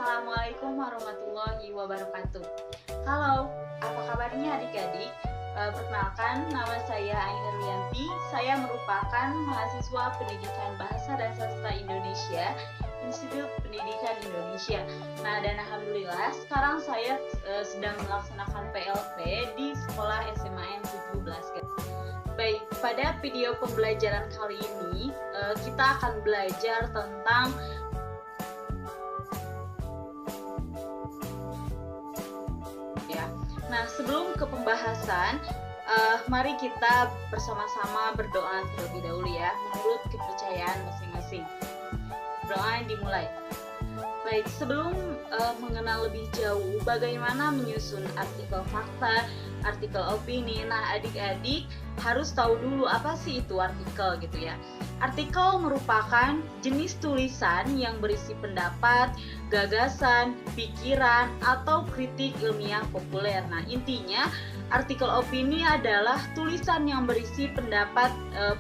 Assalamualaikum warahmatullahi wabarakatuh. Halo, apa kabarnya adik-adik? Perkenalkan, nama saya Aina Ruyanti. Saya merupakan mahasiswa Pendidikan Bahasa dan Sastra Indonesia, Institut Pendidikan Indonesia. Nah, dan alhamdulillah sekarang saya sedang melaksanakan PLP di Sekolah SMAN 17. Baik, pada video pembelajaran kali ini kita akan belajar tentang Nah, sebelum ke pembahasan, mari kita bersama-sama berdoa terlebih dahulu ya, menurut kepercayaan masing-masing. Doa dimulai. Baik, sebelum mengenal lebih jauh bagaimana menyusun artikel fakta, artikel opini, nah adik-adik harus tahu dulu apa sih itu artikel gitu ya. Artikel merupakan jenis tulisan yang berisi pendapat, gagasan, pikiran, atau kritik ilmiah populer. Nah, intinya artikel opini adalah tulisan yang berisi pendapat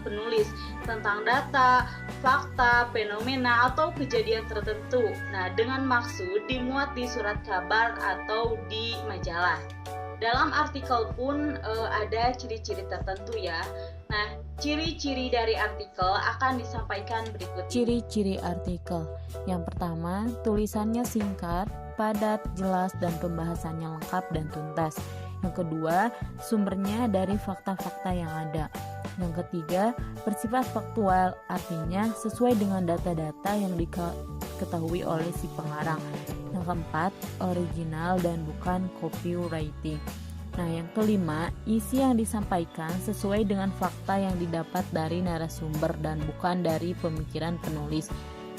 penulis tentang data, fakta, fenomena, atau kejadian tertentu. Nah, dengan maksud dimuat di surat kabar atau di majalah. Dalam artikel pun ada ciri-ciri tertentu ya. Nah, ciri-ciri dari artikel akan disampaikan berikut. Ciri-ciri artikel. Yang pertama, tulisannya singkat, padat, jelas, dan pembahasannya lengkap dan tuntas. Yang kedua, sumbernya dari fakta-fakta yang ada. Yang ketiga, bersifat faktual, artinya sesuai dengan data-data yang diketahui oleh si pengarang. Yang keempat, original dan bukan copywriting. Nah, yang kelima, isi yang disampaikan sesuai dengan fakta yang didapat dari narasumber dan bukan dari pemikiran penulis.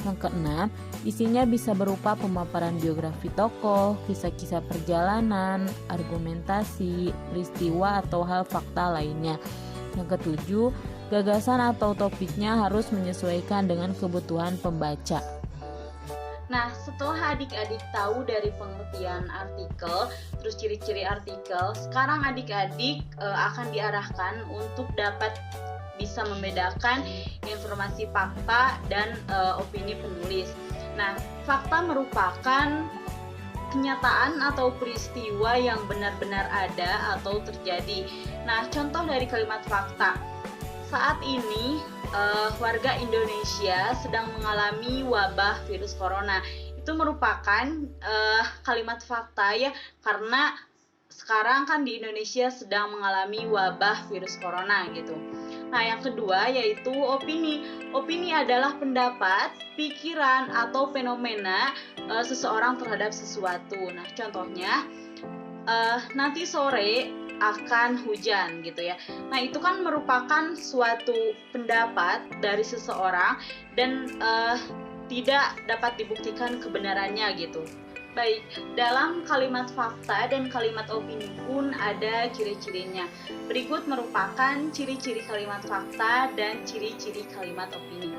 Yang keenam, isinya bisa berupa pemaparan biografi tokoh, kisah-kisah perjalanan, argumentasi, peristiwa atau hal fakta lainnya. Yang ketujuh, gagasan atau topiknya harus menyesuaikan dengan kebutuhan pembaca. Nah, setelah adik-adik tahu dari pengertian artikel, terus ciri-ciri artikel, sekarang adik-adik akan diarahkan untuk dapat bisa membedakan informasi fakta dan opini penulis. Nah, fakta merupakan kenyataan atau peristiwa yang benar-benar ada atau terjadi. Nah, contoh dari kalimat fakta. Saat ini warga Indonesia sedang mengalami wabah virus corona. Itu merupakan kalimat fakta ya, karena sekarang kan di Indonesia sedang mengalami wabah virus corona gitu. Nah, yang kedua yaitu opini. Opini adalah pendapat, pikiran, atau fenomena seseorang terhadap sesuatu. Nah, contohnya nanti sore akan hujan gitu ya. Nah, itu kan merupakan suatu pendapat dari seseorang dan tidak dapat dibuktikan kebenarannya gitu. Baik, dalam kalimat fakta dan kalimat opini pun ada ciri-cirinya. Berikut merupakan ciri-ciri kalimat fakta dan ciri-ciri kalimat opini.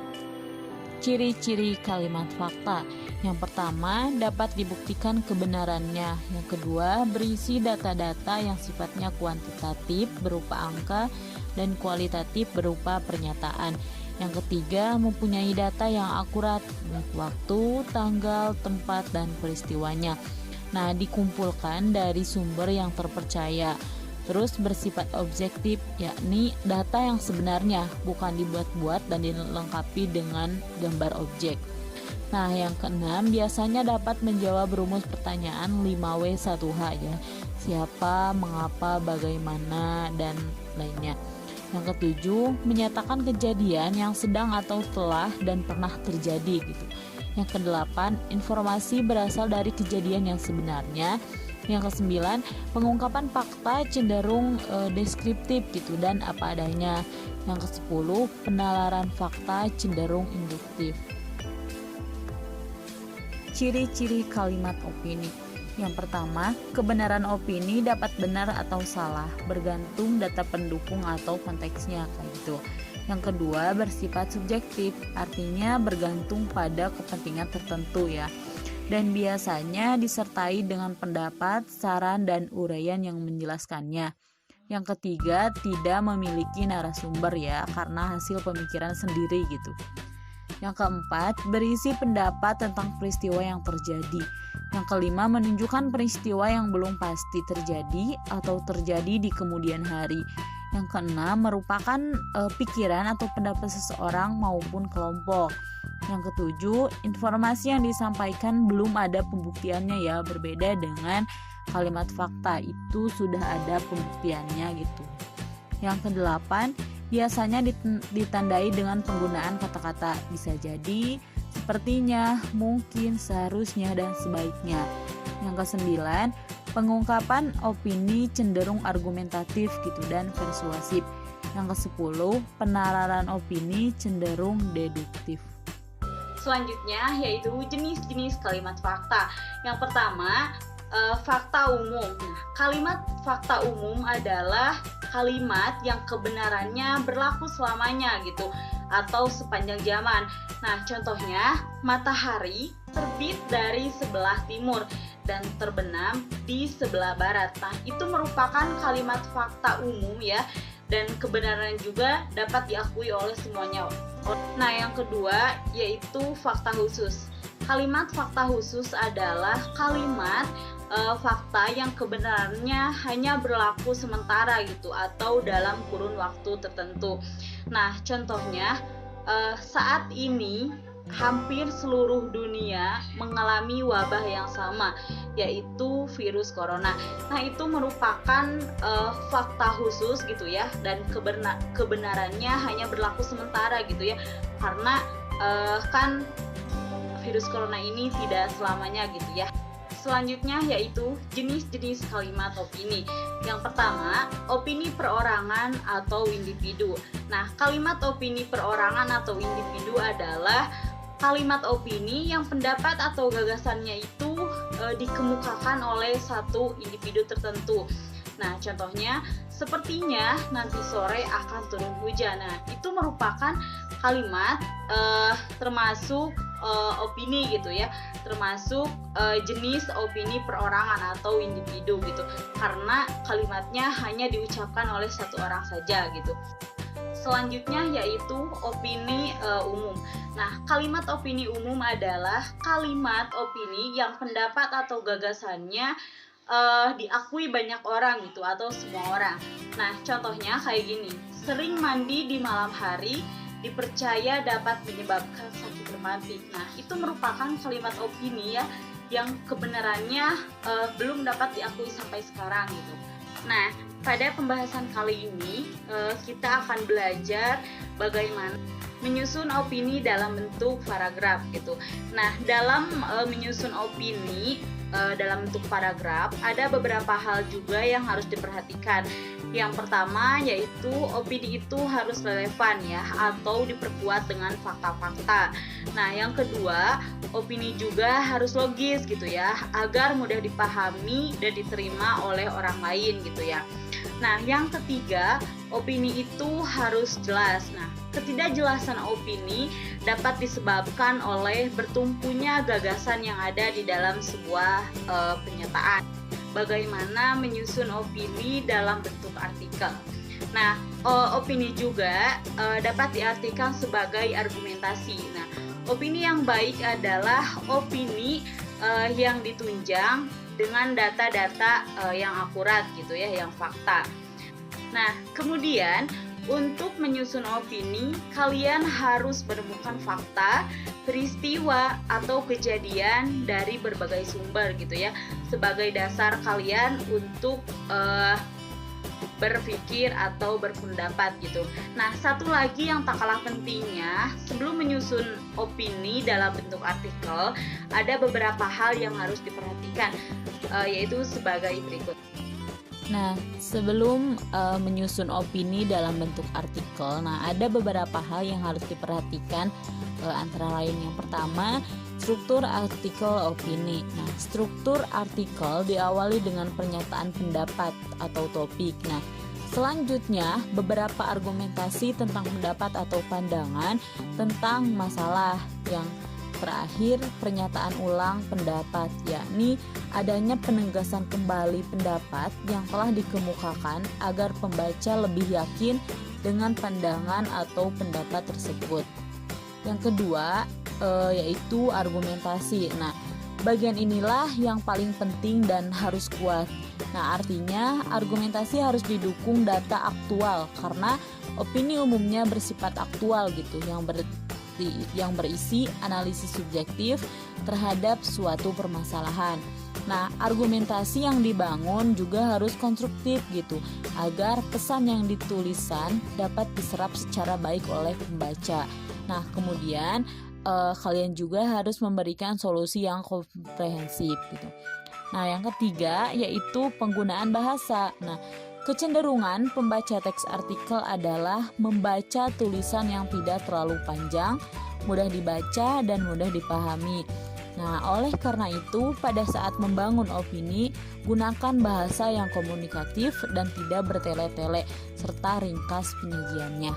Ciri-ciri kalimat fakta. Yang pertama, dapat dibuktikan kebenarannya. Yang kedua, berisi data-data yang sifatnya kuantitatif berupa angka dan kualitatif berupa pernyataan. Yang ketiga, mempunyai data yang akurat, waktu, tanggal, tempat, dan peristiwanya. Nah, dikumpulkan dari sumber yang terpercaya. Terus bersifat objektif, yakni data yang sebenarnya, bukan dibuat-buat dan dilengkapi dengan gambar objek. Nah, yang keenam, biasanya dapat menjawab rumus pertanyaan 5W1H ya. Siapa, mengapa, bagaimana, dan lainnya. Yang ketujuh, menyatakan kejadian yang sedang atau telah dan pernah terjadi gitu. Yang kedelapan, informasi berasal dari kejadian yang sebenarnya. Yang kesembilan, pengungkapan fakta cenderung deskriptif gitu dan apa adanya. Yang kesepuluh, penalaran fakta cenderung induktif. Ciri-ciri kalimat opini. Yang pertama, kebenaran opini dapat benar atau salah, bergantung data pendukung atau konteksnya kayak gitu. Yang kedua, bersifat subjektif, artinya bergantung pada kepentingan tertentu ya. Dan biasanya disertai dengan pendapat, saran, dan uraian yang menjelaskannya. Yang ketiga, tidak memiliki narasumber ya, karena hasil pemikiran sendiri gitu. Yang keempat, berisi pendapat tentang peristiwa yang terjadi. Yang kelima, menunjukkan peristiwa yang belum pasti terjadi atau terjadi di kemudian hari. Yang keenam, merupakan pikiran atau pendapat seseorang maupun kelompok. Yang ketujuh, informasi yang disampaikan belum ada pembuktiannya ya, berbeda dengan kalimat fakta, itu sudah ada pembuktiannya gitu. Yang kedelapan, biasanya ditandai dengan penggunaan kata-kata bisa jadi, sepertinya, mungkin, seharusnya, dan sebaiknya. Yang kesembilan, pengungkapan opini cenderung argumentatif gitu dan persuasif. Yang kesepuluh, penalaran opini cenderung deduktif. Selanjutnya yaitu jenis-jenis kalimat fakta. Yang pertama, fakta umum. Nah, kalimat fakta umum adalah kalimat yang kebenarannya berlaku selamanya gitu atau sepanjang zaman. Nah, contohnya matahari terbit dari sebelah timur dan terbenam di sebelah barat. Nah, itu merupakan kalimat fakta umum ya, dan kebenaran juga dapat diakui oleh semuanya. Nah, yang kedua yaitu fakta khusus. Kalimat fakta khusus adalah kalimat fakta yang kebenarannya hanya berlaku sementara gitu atau dalam kurun waktu tertentu. Nah, contohnya saat ini hampir seluruh dunia mengalami wabah yang sama, yaitu virus corona. Nah, itu merupakan fakta khusus gitu ya, dan kebenarannya hanya berlaku sementara gitu ya, karena kan virus corona ini tidak selamanya gitu ya. Selanjutnya yaitu jenis-jenis kalimat opini. Yang pertama, opini perorangan atau individu. Nah, kalimat opini perorangan atau individu adalah kalimat opini yang pendapat atau gagasannya itu dikemukakan oleh satu individu tertentu. Nah, contohnya, sepertinya nanti sore akan turun hujan. Nah, itu merupakan kalimat termasuk opini gitu ya, termasuk jenis opini perorangan atau individu gitu, karena kalimatnya hanya diucapkan oleh satu orang saja gitu. Selanjutnya yaitu opini umum. Nah, kalimat opini umum adalah kalimat opini yang pendapat atau gagasannya diakui banyak orang gitu atau semua orang. Nah, contohnya kayak gini, sering mandi di malam hari dipercaya dapat menyebabkan sakit rematik. Nah, itu merupakan kalimat opini ya, yang kebenarannya belum dapat diakui sampai sekarang gitu. Nah, pada pembahasan kali ini kita akan belajar bagaimana menyusun opini dalam bentuk paragraf gitu. Nah, dalam menyusun opini dalam bentuk paragraf ada beberapa hal juga yang harus diperhatikan. Yang pertama yaitu opini itu harus relevan ya, atau diperkuat dengan fakta-fakta. Nah, yang kedua, opini juga harus logis gitu ya, agar mudah dipahami dan diterima oleh orang lain gitu ya. Nah, yang ketiga, opini itu harus jelas. Nah, ketidakjelasan opini dapat disebabkan oleh bertumpunya gagasan yang ada di dalam sebuah pernyataan. Bagaimana menyusun opini dalam bentuk artikel. Nah, opini juga dapat diartikan sebagai argumentasi. Nah, opini yang baik adalah opini yang ditunjang dengan data-data yang akurat gitu ya, yang fakta. Nah, kemudian untuk menyusun opini, kalian harus menemukan fakta, peristiwa, atau kejadian dari berbagai sumber gitu ya, sebagai dasar kalian untuk berpikir atau berpendapat gitu. Nah, satu lagi yang tak kalah pentingnya, sebelum menyusun opini dalam bentuk artikel, ada beberapa hal yang harus diperhatikan, yaitu sebagai berikut. Nah, sebelum menyusun opini dalam bentuk artikel, nah ada beberapa hal yang harus diperhatikan, antara lain yang pertama, struktur artikel opini. Nah, struktur artikel diawali dengan pernyataan pendapat atau topik. Nah, selanjutnya beberapa argumentasi tentang pendapat atau pandangan tentang masalah. Yang terakhir, pernyataan ulang pendapat, yakni adanya penegasan kembali pendapat yang telah dikemukakan agar pembaca lebih yakin dengan pandangan atau pendapat tersebut. Yang kedua yaitu argumentasi. Nah, Bagian inilah yang paling penting dan harus kuat. Nah, artinya argumentasi harus didukung data aktual karena opini umumnya bersifat aktual gitu, yang berisi analisis subjektif terhadap suatu permasalahan. Nah, argumentasi yang dibangun juga harus konstruktif gitu, agar pesan yang ditulisan dapat diserap secara baik oleh pembaca. Nah, kemudian kalian juga harus memberikan solusi yang komprehensif gitu. Nah, yang ketiga yaitu penggunaan bahasa. Nah, kecenderungan pembaca teks artikel adalah membaca tulisan yang tidak terlalu panjang, mudah dibaca dan mudah dipahami. Nah, oleh karena itu, pada saat membangun opini, gunakan bahasa yang komunikatif dan tidak bertele-tele, serta ringkas penyajiannya.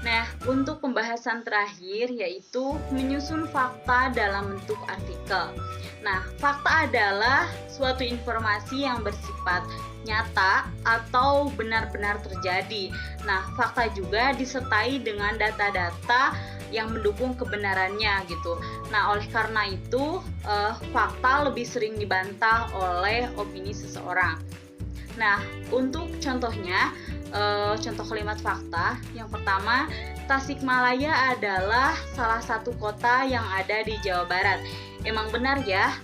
Nah, untuk pembahasan terakhir yaitu menyusun fakta dalam bentuk artikel. Nah, fakta adalah suatu informasi yang bersifat nyata atau benar-benar terjadi. Nah, fakta juga disertai dengan data-data yang mendukung kebenarannya gitu. Nah, oleh karena itu, fakta lebih sering dibantah oleh opini seseorang. Nah, untuk contohnya, contoh kalimat fakta yang pertama, Tasikmalaya adalah salah satu kota yang ada di Jawa Barat. Emang benar ya,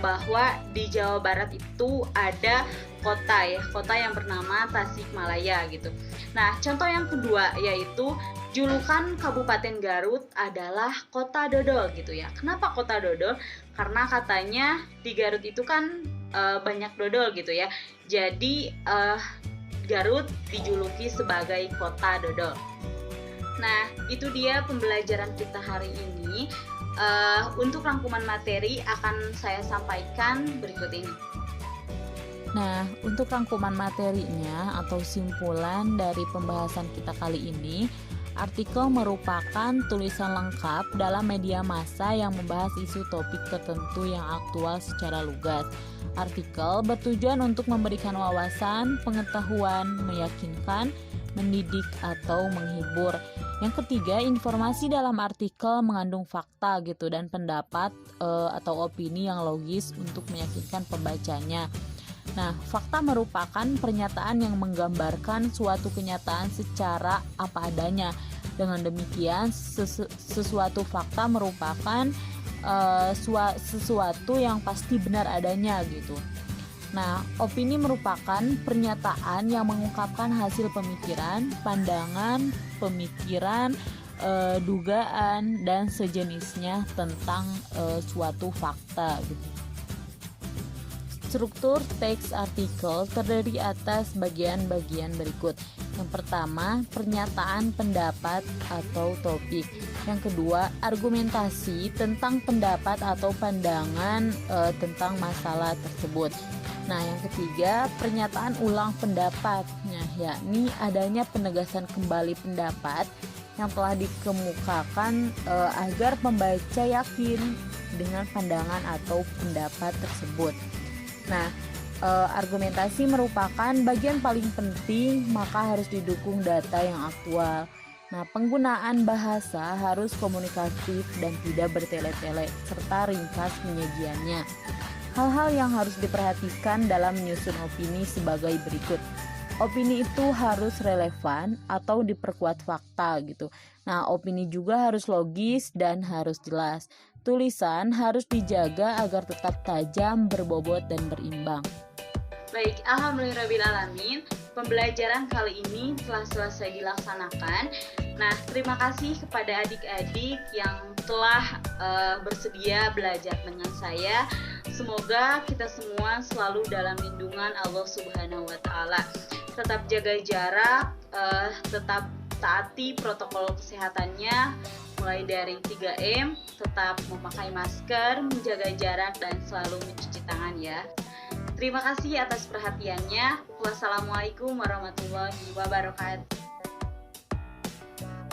bahwa di Jawa Barat itu ada kota yang bernama Tasikmalaya gitu. Nah, contoh yang kedua yaitu julukan Kabupaten Garut adalah Kota Dodol gitu ya. Kenapa Kota Dodol? Karena katanya di Garut itu kan banyak dodol gitu ya. Jadi Garut dijuluki sebagai Kota Dodol. Nah, itu dia pembelajaran kita hari ini. Untuk rangkuman materi akan saya sampaikan berikut ini. Nah, untuk rangkuman materinya atau simpulan dari pembahasan kita kali ini, artikel merupakan tulisan lengkap dalam media massa yang membahas isu topik tertentu yang aktual secara lugas. Artikel bertujuan untuk memberikan wawasan, pengetahuan, meyakinkan, mendidik, atau menghibur. Yang ketiga, informasi dalam artikel mengandung fakta gitu dan pendapat atau opini yang logis untuk meyakinkan pembacanya. Nah, fakta merupakan pernyataan yang menggambarkan suatu kenyataan secara apa adanya. Dengan demikian, sesuatu fakta merupakan sesuatu yang pasti benar adanya gitu. Nah, opini merupakan pernyataan yang mengungkapkan hasil pemikiran, pandangan, pemikiran, dugaan, dan sejenisnya tentang suatu fakta gitu. Struktur teks artikel terdiri atas bagian-bagian berikut. Yang pertama, pernyataan pendapat atau topik. Yang kedua, argumentasi tentang pendapat atau pandangan tentang masalah tersebut. Nah, yang ketiga, pernyataan ulang pendapatnya, yakni adanya penegasan kembali pendapat yang telah dikemukakan agar pembaca yakin dengan pandangan atau pendapat tersebut. Nah, argumentasi merupakan bagian paling penting, maka harus didukung data yang aktual. Nah, penggunaan bahasa harus komunikatif dan tidak bertele-tele, serta ringkas penyajiannya. Hal-hal yang harus diperhatikan dalam menyusun opini sebagai berikut. Opini itu harus relevan atau diperkuat fakta gitu. Nah, opini juga harus logis dan harus jelas. Tulisan harus dijaga agar tetap tajam, berbobot, dan berimbang. Baik, alhamdulillahirrahmanirrahim. Pembelajaran kali ini telah selesai dilaksanakan. Nah, terima kasih kepada adik-adik yang telah bersedia belajar dengan saya. Semoga kita semua selalu dalam lindungan Allah Subhanahu wa Ta'ala. Tetap jaga jarak, tetap taati protokol kesehatannya, mulai dari 3M, tetap memakai masker, menjaga jarak, dan selalu mencuci tangan ya. Terima kasih atas perhatiannya. Wassalamualaikum warahmatullahi wabarakatuh.